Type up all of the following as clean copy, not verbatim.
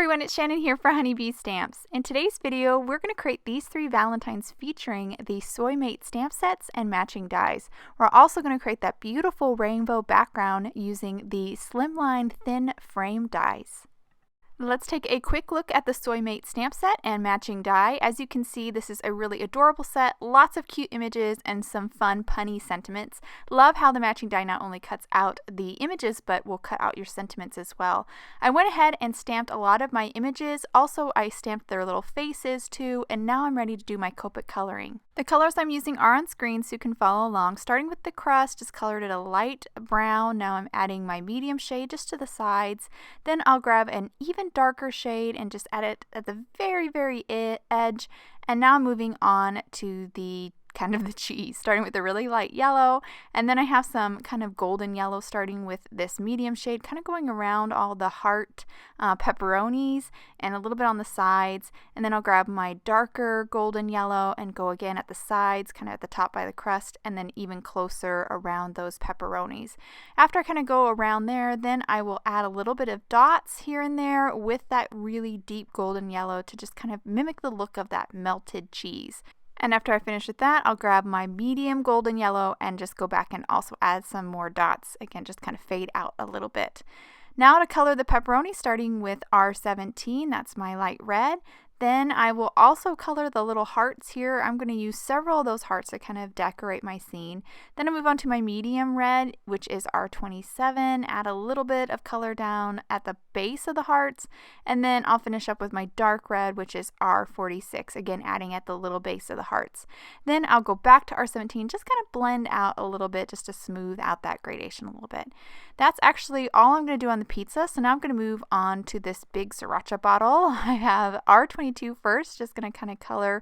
everyone, it's Shannon here for Honeybee Stamps. In today's video, we're going to create these 3 Valentines featuring the Soy Mate Stamp Sets and matching dies. We're also going to create that beautiful rainbow background using the Slimline Thin Frame dies. Let's take a quick look at the Soy Mate Stamp Set and matching die. As you can see, this is a really adorable set, lots of cute images and some fun punny sentiments. Love how the matching die not only cuts out the images, but will cut out your sentiments as well. I went ahead and stamped a lot of my images. Also, I stamped their little faces too, and now I'm ready to do my Copic Coloring. The colors I'm using are on screen so you can follow along. Starting with the crust, just colored it a light brown. Now I'm adding my medium shade just to the sides. Then I'll grab an even darker shade and just add it at the very edge. And now I'm moving on to the kind of the cheese, starting with a really light yellow, and then I have some kind of golden yellow starting with this medium shade, kind of going around all the heart pepperonis and a little bit on the sides, and then I'll grab my darker golden yellow and go again at the sides, kind of at the top by the crust, and then even closer around those pepperonis. After I kind of go around there, then I will add a little bit of dots here and there with that really deep golden yellow to just kind of mimic the look of that melted cheese. And after I finish with that, I'll grab my medium golden yellow and just go back and also add some more dots. Again, just kind of fade out a little bit. Now to color the pepperoni, starting with R17, that's my light red. Then I will also color the little hearts here. I'm going to use several of those hearts to kind of decorate my scene. Then I move on to my medium red, which is R27. Add a little bit of color down at the base of the hearts. And then I'll finish up with my dark red, which is R46. Again, adding at the little base of the hearts. Then I'll go back to R17, just kind of blend out a little bit just to smooth out that gradation a little bit. That's actually all I'm going to do on the pizza. So now I'm going to move on to this big sriracha bottle. I have R22 first, just going to kind of color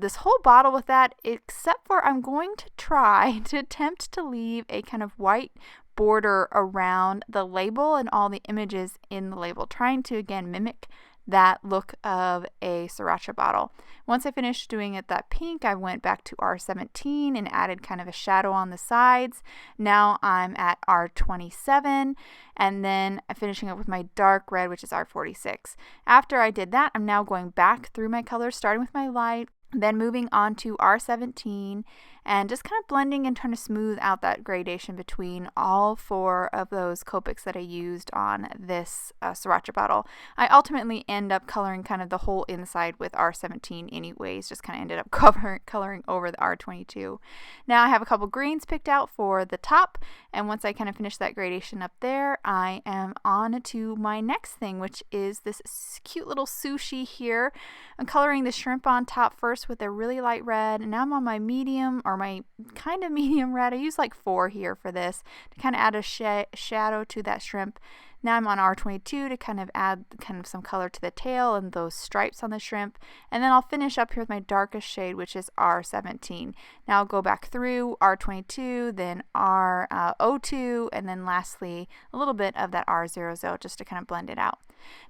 this whole bottle with that, except for I'm going to try to attempt to leave a kind of white border around the label and all the images in the label, trying to again mimic that look of a sriracha bottle. Once I finished doing it that pink, I went back to R17 and added kind of a shadow on the sides. Now I'm at R27 and then finishing up with my dark red, which is R46. After I did that, I'm now going back through my colors, starting with my light, then moving on to R17 and just kind of blending and trying to smooth out that gradation between all 4 of those Copics that I used on this sriracha bottle. I ultimately end up coloring kind of the whole inside with R17 anyways, just kind of ended up coloring over the R22. Now I have a couple greens picked out for the top, and once I kind of finish that gradation up there, I am on to my next thing, which is this cute little sushi here. I'm coloring the shrimp on top first with a really light red, and now I'm on my medium or my kind of medium red. I use like 4 here for this to kind of add a shadow to that shrimp. Now I'm on R22 to kind of add kind of some color to the tail and those stripes on the shrimp. And then I'll finish up here with my darkest shade, which is R17. Now I'll go back through R22, then R02, and then lastly a little bit of that R00 just to kind of blend it out.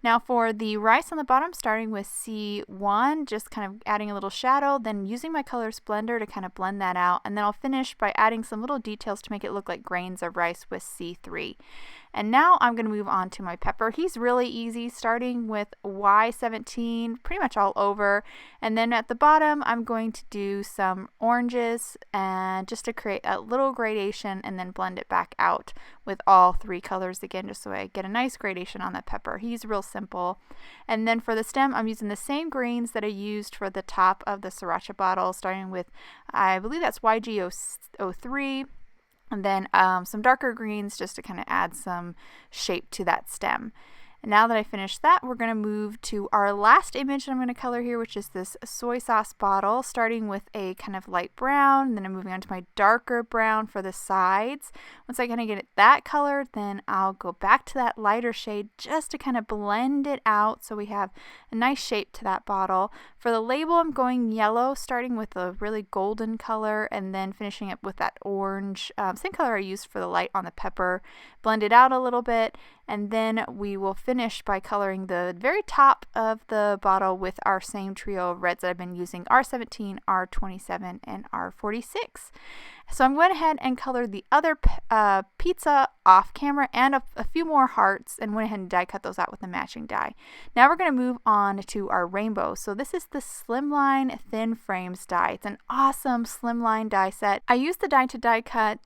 Now for the rice on the bottom, starting with C1, just kind of adding a little shadow, then using my colors blender to kind of blend that out. And then I'll finish by adding some little details to make it look like grains of rice with C3. And now I'm going to move on to my pepper. He's really easy, starting with Y17 pretty much all over. And then at the bottom, I'm going to do some oranges and just to create a little gradation and then blend it back out with all 3 colors again, just so I get a nice gradation on that pepper. He's real simple. And then for the stem, I'm using the same greens that I used for the top of the sriracha bottle, starting with, I believe that's YG03. And then some darker greens just to kind of add some shape to that stem. And now that I finished that, we're going to move to our last image I'm going to color here, which is this soy sauce bottle, starting with a kind of light brown, and then I'm moving on to my darker brown for the sides. Once I kind of get it that color, then I'll go back to that lighter shade just to kind of blend it out so we have a nice shape to that bottle. For the label, I'm going yellow, starting with a really golden color, and then finishing up with that orange, same color I used for the light on the pepper. Blend it out a little bit, and then we will finish by coloring the very top of the bottle with our same trio of reds that I've been using, R17, R27, and R46. So I'm going ahead and colored the other pizza off camera and a few more hearts, and went ahead and die cut those out with the matching die. Now we're going to move on to our rainbow. So this is the Slimline Thin Frames die. It's an awesome slimline die set. I used the die to die cut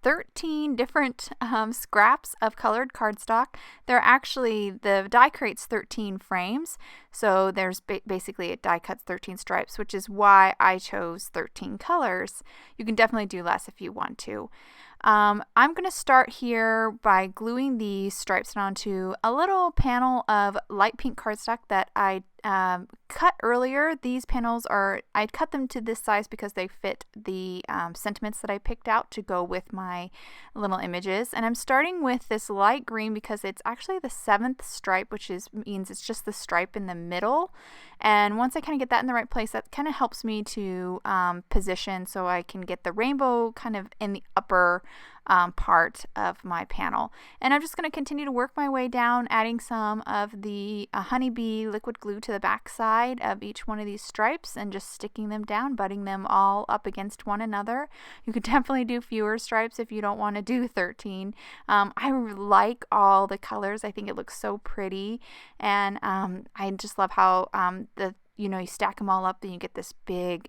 13 different scraps of colored cardstock. The die creates 13 frames, so there's basically it die cuts 13 stripes, which is why I chose 13 colors. You can definitely do less if you want to. I'm going to start here by gluing these stripes onto a little panel of light pink cardstock that I cut earlier. These panels I cut them to this size because they fit the sentiments that I picked out to go with my little images. And I'm starting with this light green because it's actually the 7th stripe, which means it's just the stripe in the middle. And once I kind of get that in the right place, that kind of helps me to position so I can get the rainbow kind of in the upper part of my panel. And I'm just going to continue to work my way down, adding some of the honeybee liquid glue to the back side of each one of these stripes and just sticking them down, butting them all up against one another. You could definitely do fewer stripes if you don't want to do 13. I like all the colors. I think it looks so pretty, and I just love how you stack them all up and you get this big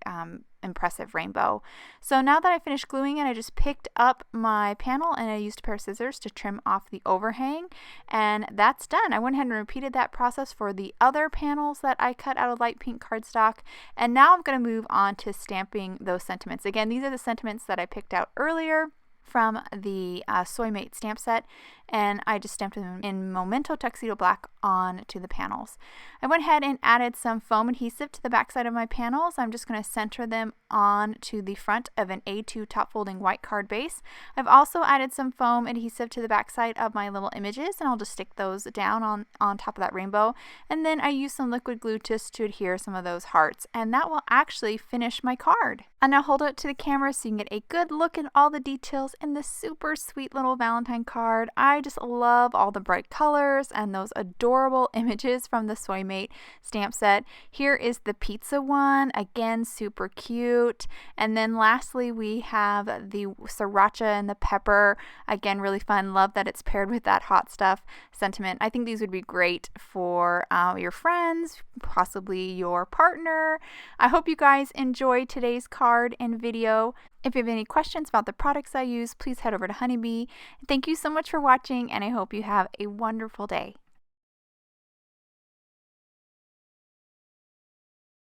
impressive rainbow. So now that I finished gluing it, I just picked up my panel and I used a pair of scissors to trim off the overhang, and that's done. I went ahead and repeated that process for the other panels that I cut out of light pink cardstock, and now I'm going to move on to stamping those sentiments. Again, these are the sentiments that I picked out earlier from the Soy Mate Stamp Set, and I just stamped them in Memento Tuxedo Black onto the panels. I went ahead and added some foam adhesive to the back side of my panels. I'm just going to center them onto the front of an A2 top folding white card base. I've also added some foam adhesive to the back side of my little images, and I'll just stick those down on top of that rainbow. And then I used some liquid glue just to adhere some of those hearts, and that will actually finish my card. And now hold it to the camera so you can get a good look at all the details in this super sweet little Valentine card. I just love all the bright colors and those adorable images from the Soy Mate Stamp Set. Here is the pizza one, again super cute. And then lastly we have the sriracha and the pepper, again really fun. Love that it's paired with that hot stuff sentiment. I think these would be great for your friends, possibly your partner. I hope you guys enjoyed today's card and video. If you have any questions about the products I use, please head over to Honeybee. Thank you so much for watching, and I hope you have a wonderful day.